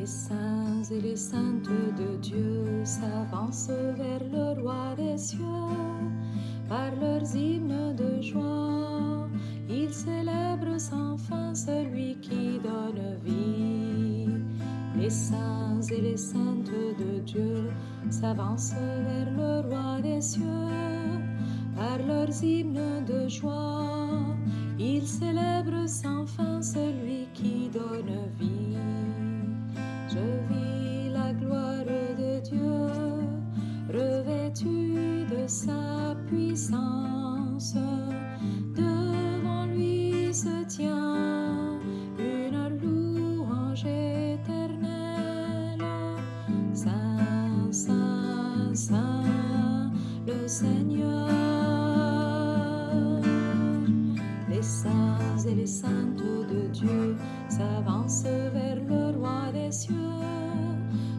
saints et les saintes de Dieu s'avancent vers le roi des cieux. Par leurs hymnes de joie, ils célèbrent sans fin celui qui donne vie. Les saints et les saintes de Dieu s'avancent vers le roi des cieux. Par leurs hymnes de joie, ils célèbrent sans fin celui qui donne vie. Je vis la gloire de Dieu, revêtue de sa puissance. Devant lui se tient une louange éternelle. Saint, Saint, Saint, le Seigneur. Les saints et les saintes de Dieu s'avancent vers le roi des cieux.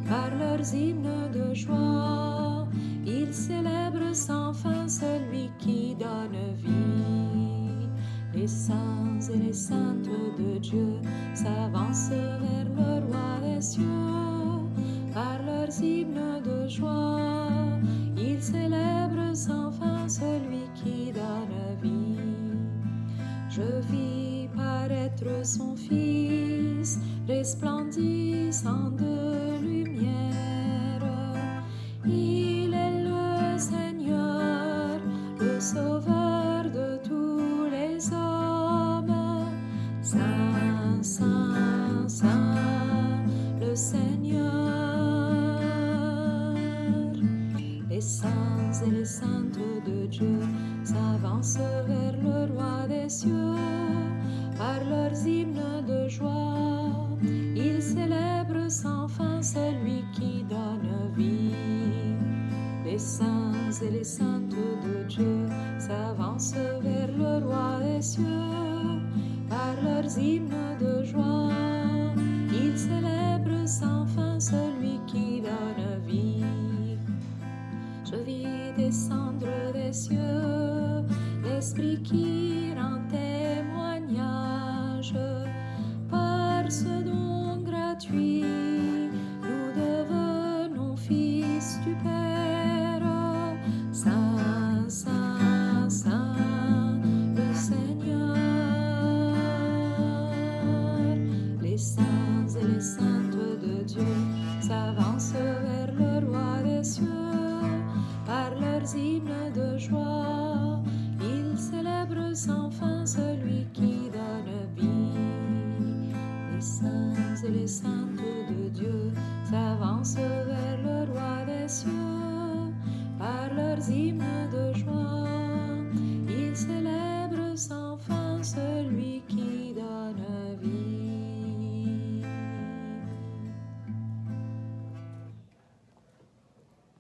Par leurs hymnes de joie, ils célèbrent sans fin celui qui donne vie. Les saints et les saintes de Dieu s'avancent vers le roi des cieux. Par leurs hymnes de joie, ils célèbrent sans fin celui qui donne vie. Je vis paraître son Fils, resplendissant de lumière. Il est le Seigneur, le Sauveur de tous les hommes. Saint, Saint, Saint, le Seigneur. Les saints et les saintes de Dieu s'avancent vers le roi des cieux. Par leurs hymnes de joie, ils célèbrent sans fin celui qui donne vie. Les saints et les saintes de Dieu s'avancent vers le roi des cieux. Par leurs hymnes de joie, ils célèbrent sans fin celui qui donne vie. Je vis descendre des cieux l'Esprit qui rend témoignage. Par ce don gratuit, nous devenons fils du Père. Saint, Saint, Saint, le Seigneur. Les saints et les saintes de Dieu s'avancent vers le roi des cieux. Par leurs hymnes de joie, ils célèbrent sans fin celui qui donne vie. Les saints et les saintes de Dieu s'avancent vers le roi des cieux. Par leurs hymnes de joie,